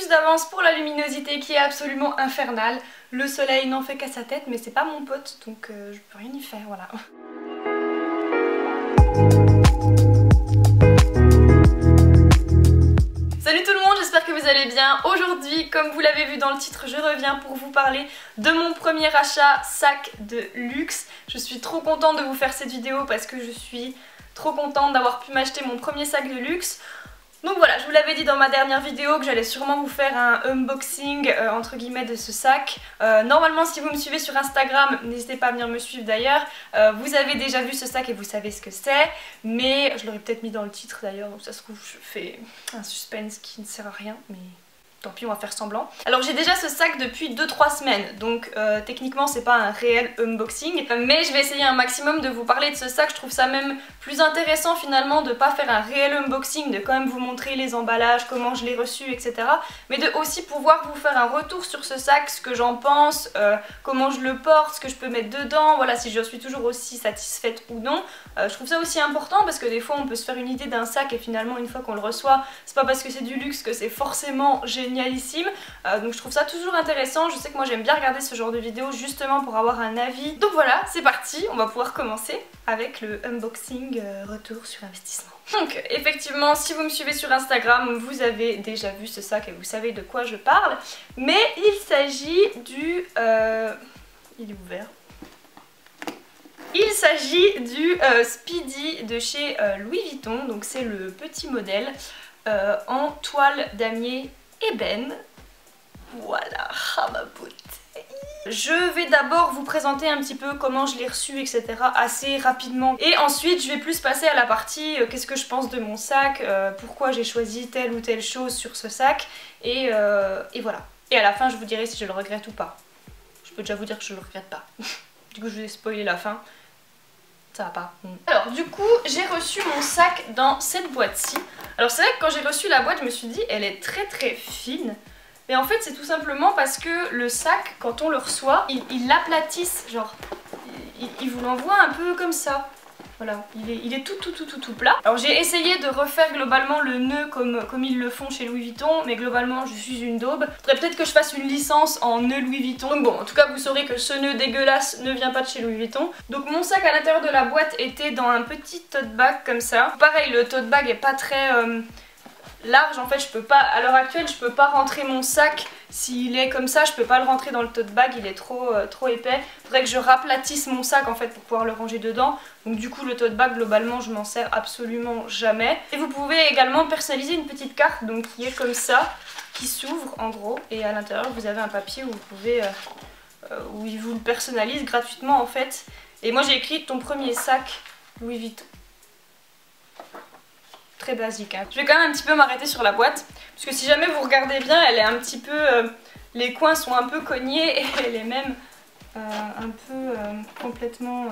m'excuse d'avance pour la luminosité qui est absolument infernale. Le soleil n'en fait qu'à sa tête, mais c'est pas mon pote, donc je peux rien y faire, voilà. Salut tout le monde, j'espère que vous allez bien. Aujourd'hui, comme vous l'avez vu dans le titre, je reviens pour vous parler de mon premier achat sac de luxe. Je suis trop contente de vous faire cette vidéo parce que je suis trop contente d'avoir pu m'acheter mon premier sac de luxe. Donc voilà, je vous l'avais dit dans ma dernière vidéo que j'allais sûrement vous faire un unboxing entre guillemets de ce sac. Normalement si vous me suivez sur Instagram, n'hésitez pas à venir me suivre d'ailleurs, vous avez déjà vu ce sac et vous savez ce que c'est. Mais je l'aurais peut-être mis dans le titre d'ailleurs, donc ça se trouve je fais un suspense qui ne sert à rien, mais tant pis, on va faire semblant. Alors j'ai déjà ce sac depuis 2-3 semaines, donc techniquement c'est pas un réel unboxing, mais je vais essayer un maximum de vous parler de ce sac. Je trouve ça même plus intéressant finalement de pas faire un réel unboxing, de quand même vous montrer les emballages, comment je l'ai reçu, etc. Mais de aussi pouvoir vous faire un retour sur ce sac, ce que j'en pense, comment je le porte, ce que je peux mettre dedans, voilà, si je suis toujours aussi satisfaite ou non. Je trouve ça aussi important parce que des fois on peut se faire une idée d'un sac et finalement une fois qu'on le reçoit, c'est pas parce que c'est du luxe que c'est forcément génialissime. Donc je trouve ça toujours intéressant. Je sais que moi j'aime bien regarder ce genre de vidéos justement pour avoir un avis. Donc voilà, c'est parti, on va pouvoir commencer avec le unboxing retour sur investissement. Donc effectivement, si vous me suivez sur Instagram, vous avez déjà vu ce sac et vous savez de quoi je parle. Mais il s'agit du... il est ouvert. Il s'agit du Speedy de chez Louis Vuitton, donc c'est le petit modèle en toile damier ébène. Voilà, ah ma beauté. Je vais d'abord vous présenter un petit peu comment je l'ai reçu, etc. assez rapidement. Et ensuite je vais plus passer à la partie qu'est-ce que je pense de mon sac, pourquoi j'ai choisi telle ou telle chose sur ce sac, et voilà. Et à la fin je vous dirai si je le regrette ou pas. Je peux déjà vous dire que je le regrette pas. Du coup je vous ai spoilé la fin. Ça va pas. Alors du coup j'ai reçu mon sac dans cette boîte-ci. Alors c'est vrai que quand j'ai reçu la boîte je me suis dit elle est très très fine. Mais en fait c'est tout simplement parce que le sac quand on le reçoit, ils l'aplatissent, genre ils vous l'envoient un peu comme ça. Voilà, il est tout plat. Alors j'ai essayé de refaire globalement le nœud comme ils le font chez Louis Vuitton, mais globalement je suis une daube. Faudrait peut-être que je fasse une licence en nœud Louis Vuitton. Donc bon, en tout cas vous saurez que ce nœud dégueulasse ne vient pas de chez Louis Vuitton. Donc mon sac à l'intérieur de la boîte était dans un petit tote bag comme ça. Pareil, le tote bag est pas très... large, en fait je peux pas, à l'heure actuelle je peux pas rentrer mon sac s'il est comme ça, je peux pas le rentrer dans le tote bag, il est trop épais. Faudrait que je raplatisse mon sac en fait pour pouvoir le ranger dedans. Donc du coup le tote bag globalement je m'en sers absolument jamais. Et vous pouvez également personnaliser une petite carte donc qui est comme ça, qui s'ouvre en gros, et à l'intérieur vous avez un papier où vous pouvez où il vous le personnalise gratuitement en fait. Et moi j'ai écrit ton premier sac Louis Vuitton. Très basique, hein. Je vais quand même un petit peu m'arrêter sur la boîte parce que si jamais vous regardez bien elle est un petit peu les coins sont un peu cognés et elle est même un peu complètement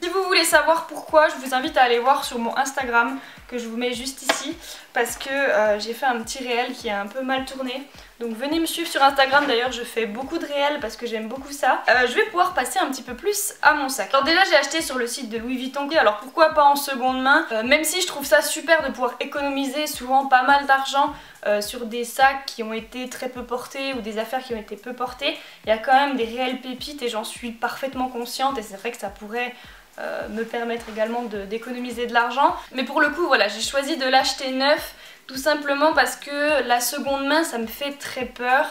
Si vous voulez savoir pourquoi, je vous invite à aller voir sur mon Instagram que je vous mets juste ici parce que j'ai fait un petit réel qui a un peu mal tourné. Donc venez me suivre sur Instagram, d'ailleurs je fais beaucoup de réels parce que j'aime beaucoup ça. Je vais pouvoir passer un petit peu plus à mon sac. Alors déjà j'ai acheté sur le site de Louis Vuitton, alors pourquoi pas en seconde main, même si je trouve ça super de pouvoir économiser souvent pas mal d'argent sur des sacs qui ont été très peu portés ou des affaires qui ont été peu portées. Il y a quand même des réelles pépites et j'en suis parfaitement consciente et c'est vrai que ça pourrait... me permettre également d'économiser de l'argent. Mais pour le coup voilà, j'ai choisi de l'acheter neuf tout simplement parce que la seconde main ça me fait très peur.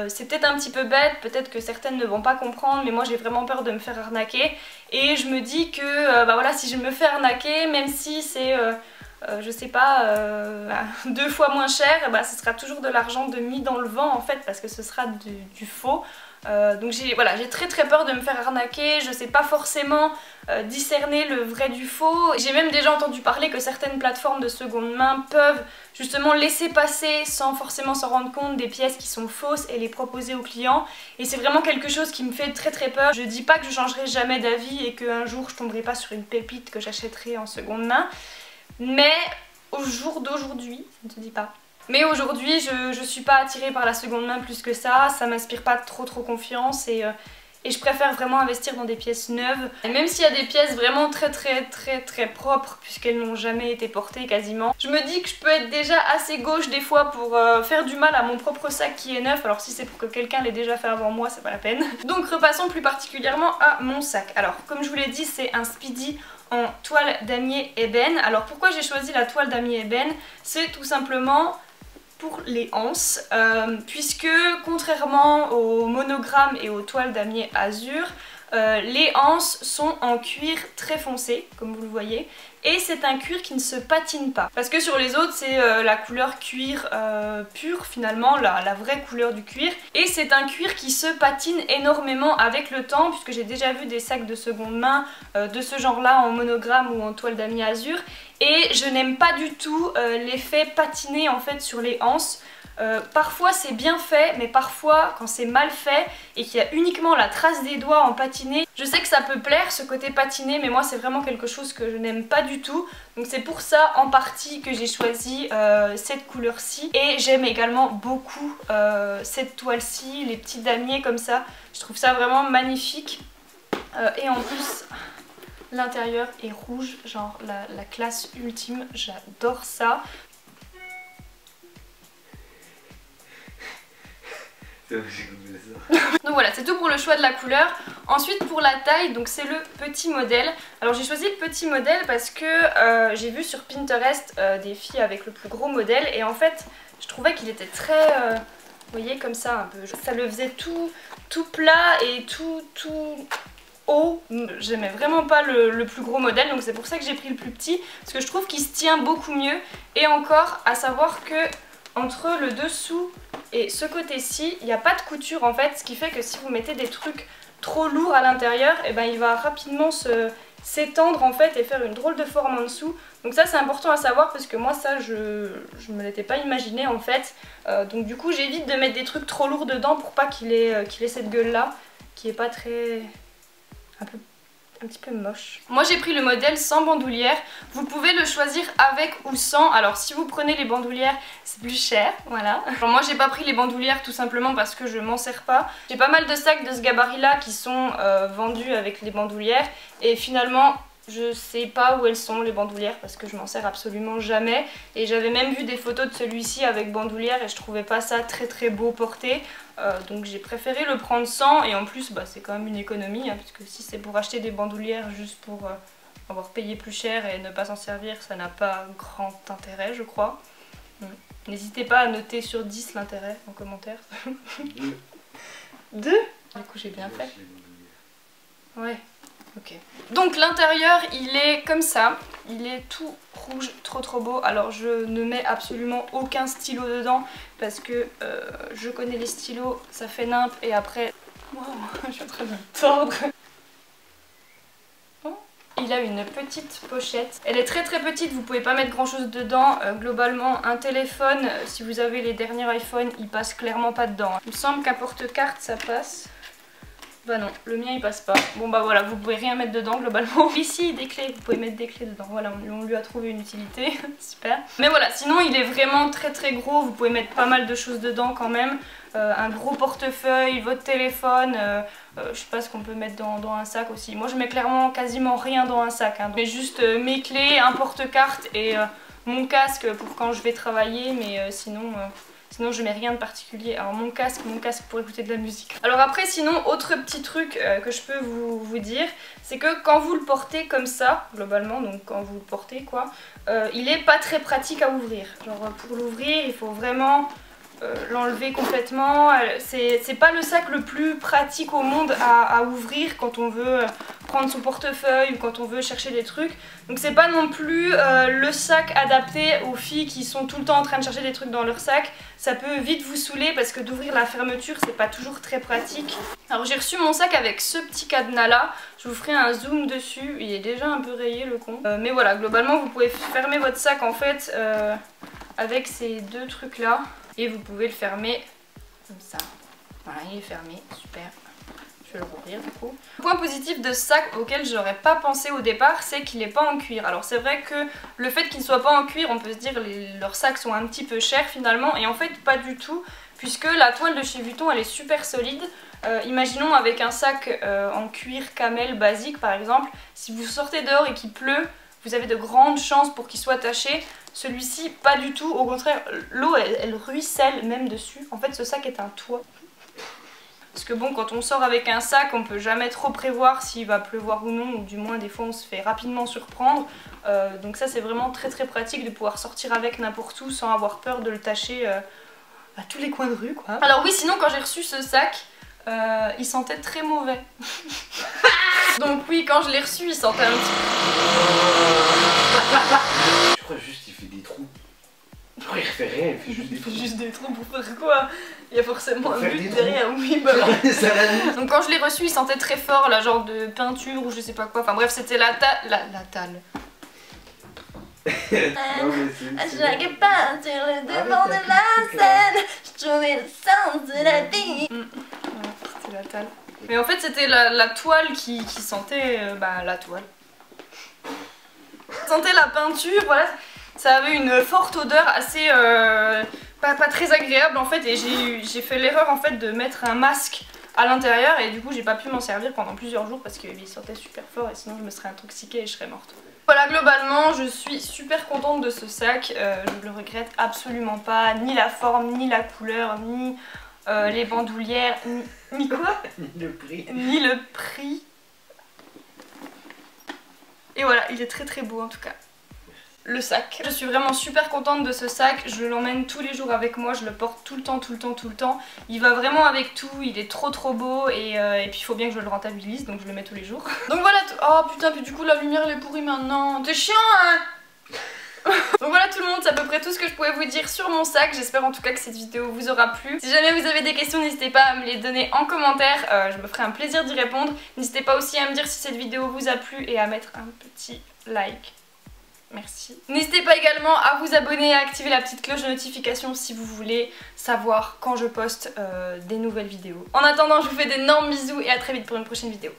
C'est peut-être un petit peu bête, peut-être que certaines ne vont pas comprendre, mais moi j'ai vraiment peur de me faire arnaquer et je me dis que bah voilà, si je me fais arnaquer, même si c'est je sais pas 2 fois moins cher, bah, ce sera toujours de l'argent de mis dans le vent en fait parce que ce sera du faux. Donc voilà, j'ai très peur de me faire arnaquer, je sais pas forcément discerner le vrai du faux. J'ai même déjà entendu parler que certaines plateformes de seconde main peuvent justement laisser passer sans forcément s'en rendre compte des pièces qui sont fausses et les proposer aux clients. Et c'est vraiment quelque chose qui me fait très peur. Je dis pas que je changerai jamais d'avis et qu'un jour je tomberai pas sur une pépite que j'achèterai en seconde main. Mais au jour d'aujourd'hui, je ne te dis pas. Mais aujourd'hui je suis pas attirée par la seconde main plus que ça m'inspire pas trop confiance et et je préfère vraiment investir dans des pièces neuves. Et même s'il y a des pièces vraiment très propres puisqu'elles n'ont jamais été portées quasiment, je me dis que je peux être déjà assez gauche des fois pour faire du mal à mon propre sac qui est neuf. Alors si c'est pour que quelqu'un l'ait déjà fait avant moi, c'est pas la peine. Donc repassons plus particulièrement à mon sac. Alors comme je vous l'ai dit, c'est un Speedy en toile damier ébène. Alors pourquoi j'ai choisi la toile damier ébène? C'est tout simplement pour les anses, puisque contrairement aux monogrammes et aux toiles damier azur, les anses sont en cuir très foncé, comme vous le voyez, et c'est un cuir qui ne se patine pas. Parce que sur les autres, c'est la couleur cuir pur finalement, la vraie couleur du cuir. Et c'est un cuir qui se patine énormément avec le temps, puisque j'ai déjà vu des sacs de seconde main de ce genre-là en monogramme ou en toile damier azur. Et je n'aime pas du tout l'effet patiné en fait sur les anses. Parfois c'est bien fait, mais parfois quand c'est mal fait et qu'il y a uniquement la trace des doigts en patiné, je sais que ça peut plaire ce côté patiné, mais moi c'est vraiment quelque chose que je n'aime pas du tout. Donc c'est pour ça en partie que j'ai choisi cette couleur-ci. Et j'aime également beaucoup cette toile-ci, les petits damiers comme ça. Je trouve ça vraiment magnifique. Et en plus, l'intérieur est rouge, genre la classe ultime, j'adore ça. Donc voilà, c'est tout pour le choix de la couleur. Ensuite pour la taille, donc c'est le petit modèle. Alors j'ai choisi le petit modèle parce que j'ai vu sur Pinterest des filles avec le plus gros modèle. Et en fait je trouvais qu'il était très, vous voyez comme ça un peu, ça le faisait tout plat et tout haut. J'aimais vraiment pas le plus gros modèle, donc c'est pour ça que j'ai pris le plus petit, parce que je trouve qu'il se tient beaucoup mieux. Et encore à savoir que entre le dessous et ce côté-ci, il n'y a pas de couture en fait, ce qui fait que si vous mettez des trucs trop lourds à l'intérieur, et ben il va rapidement s'étendre en fait et faire une drôle de forme en dessous. Donc ça c'est important à savoir parce que moi ça je me l'étais pas imaginé en fait. Donc du coup j'évite de mettre des trucs trop lourds dedans pour pas qu'il ait cette gueule là qui est pas très... un petit peu moche. Moi j'ai pris le modèle sans bandoulière. Vous pouvez le choisir avec ou sans. Alors si vous prenez les bandoulières c'est plus cher, voilà. Alors, moi j'ai pas pris les bandoulières tout simplement parce que je m'en sers pas. J'ai pas mal de sacs de ce gabarit là qui sont vendus avec les bandoulières. Et finalement je sais pas où elles sont les bandoulières parce que je m'en sers absolument jamais. Et j'avais même vu des photos de celui-ci avec bandoulière et je trouvais pas ça très beau porté. Donc j'ai préféré le prendre sans, et en plus bah, c'est quand même une économie hein, puisque si c'est pour acheter des bandoulières juste pour avoir payé plus cher et ne pas s'en servir, ça n'a pas grand intérêt je crois. N'hésitez pas à noter sur 10 l'intérêt en commentaire. 2 ? Du coup j'ai bien fait. Ouais. Ok. Donc l'intérieur il est comme ça, il est tout rouge, trop beau. Alors je ne mets absolument aucun stylo dedans parce que je connais les stylos, ça fait nimp et après... Wow, je suis en train de me tordre. Il a une petite pochette, elle est très petite, vous pouvez pas mettre grand chose dedans. Globalement un téléphone, si vous avez les derniers iPhone, il passe clairement pas dedans. Il me semble qu'un porte-carte ça passe. Bah non, le mien il passe pas. Bon bah voilà, vous pouvez rien mettre dedans globalement. Ici des clés, vous pouvez mettre des clés dedans. Voilà, on lui a trouvé une utilité, super. Mais voilà, sinon il est vraiment très gros, vous pouvez mettre pas mal de choses dedans quand même. Un gros portefeuille, votre téléphone, je sais pas ce qu'on peut mettre dans un sac aussi. Moi je mets clairement quasiment rien dans un sac, hein. Mais juste mes clés, un porte-carte et mon casque pour quand je vais travailler, mais sinon je mets rien de particulier. Alors mon casque pour écouter de la musique. Alors après sinon autre petit truc que je peux vous dire, c'est que quand vous le portez comme ça, globalement, donc quand vous le portez quoi, il est pas très pratique à ouvrir. Genre pour l'ouvrir il faut vraiment l'enlever complètement. C'est pas le sac le plus pratique au monde à ouvrir quand on veut prendre son portefeuille ou quand on veut chercher des trucs. Donc c'est pas non plus le sac adapté aux filles qui sont tout le temps en train de chercher des trucs dans leur sac. Ça peut vite vous saouler parce que d'ouvrir la fermeture c'est pas toujours très pratique. Alors j'ai reçu mon sac avec ce petit cadenas là. Je vous ferai un zoom dessus, il est déjà un peu rayé le con. Mais voilà, globalement vous pouvez fermer votre sac en fait avec ces deux trucs là. Et vous pouvez le fermer comme ça. Voilà, il est fermé, super. Je vais le rouvrir du coup. Le point positif de ce sac auquel j'aurais pas pensé au départ, c'est qu'il n'est pas en cuir. Alors c'est vrai que le fait qu'il ne soit pas en cuir, on peut se dire leurs sacs sont un petit peu chers finalement. Et en fait pas du tout. puisque la toile de chez Vuitton elle est super solide. Imaginons avec un sac en cuir camel basique par exemple, si vous sortez dehors et qu'il pleut, vous avez de grandes chances pour qu'il soit taché. Celui-ci pas du tout, au contraire l'eau elle ruisselle même dessus. En fait ce sac est un toit. Parce que bon, quand on sort avec un sac, on peut jamais trop prévoir s'il va pleuvoir ou non, ou du moins des fois on se fait rapidement surprendre. Donc ça c'est vraiment très pratique de pouvoir sortir avec n'importe où sans avoir peur de le tacher à tous les coins de rue quoi. Alors oui, sinon quand j'ai reçu ce sac, il sentait très mauvais. Donc oui, quand je l'ai reçu, il sentait un petit peu... Je crois juste qu'il fait des trous. Je crois qu'il fait rien, il fait juste des trous. Juste des trous pour faire quoi? Il y a forcément un but des derrière, oui bah donc quand je l'ai reçu, il sentait très fort la genre de peinture ou je sais pas quoi. Enfin bref, c'était la tale. Chaque pas sur le devant de la scène, je trouvais le sens de la vie. C'était la tale. Mais en fait c'était la toile qui sentait la toile. Ça sentait la peinture, voilà. Ça avait une forte odeur assez pas très agréable en fait, et j'ai fait l'erreur en fait de mettre un masque à l'intérieur et du coup j'ai pas pu m'en servir pendant plusieurs jours parce qu'il sentait super fort et sinon je me serais intoxiquée et je serais morte. Voilà, globalement je suis super contente de ce sac, je le regrette absolument pas, ni la forme, ni la couleur, ni les bandoulières, ni quoi? Ni le prix. Ni le prix. Et voilà, il est très beau en tout cas. Le sac. Je suis vraiment super contente de ce sac, je l'emmène tous les jours avec moi, je le porte tout le temps. Il va vraiment avec tout, il est trop beau et puis il faut bien que je le rentabilise, donc je le mets tous les jours. Donc voilà, oh putain, puis du coup la lumière elle est pourrie maintenant, t'es chiant hein. Donc voilà tout le monde, c'est à peu près tout ce que je pouvais vous dire sur mon sac. J'espère en tout cas que cette vidéo vous aura plu. Si jamais vous avez des questions, n'hésitez pas à me les donner en commentaire, je me ferai un plaisir d'y répondre. N'hésitez pas aussi à me dire si cette vidéo vous a plu et à mettre un petit like. Merci. N'hésitez pas également à vous abonner et à activer la petite cloche de notification si vous voulez savoir quand je poste des nouvelles vidéos. En attendant, je vous fais d'énormes bisous et à très vite pour une prochaine vidéo.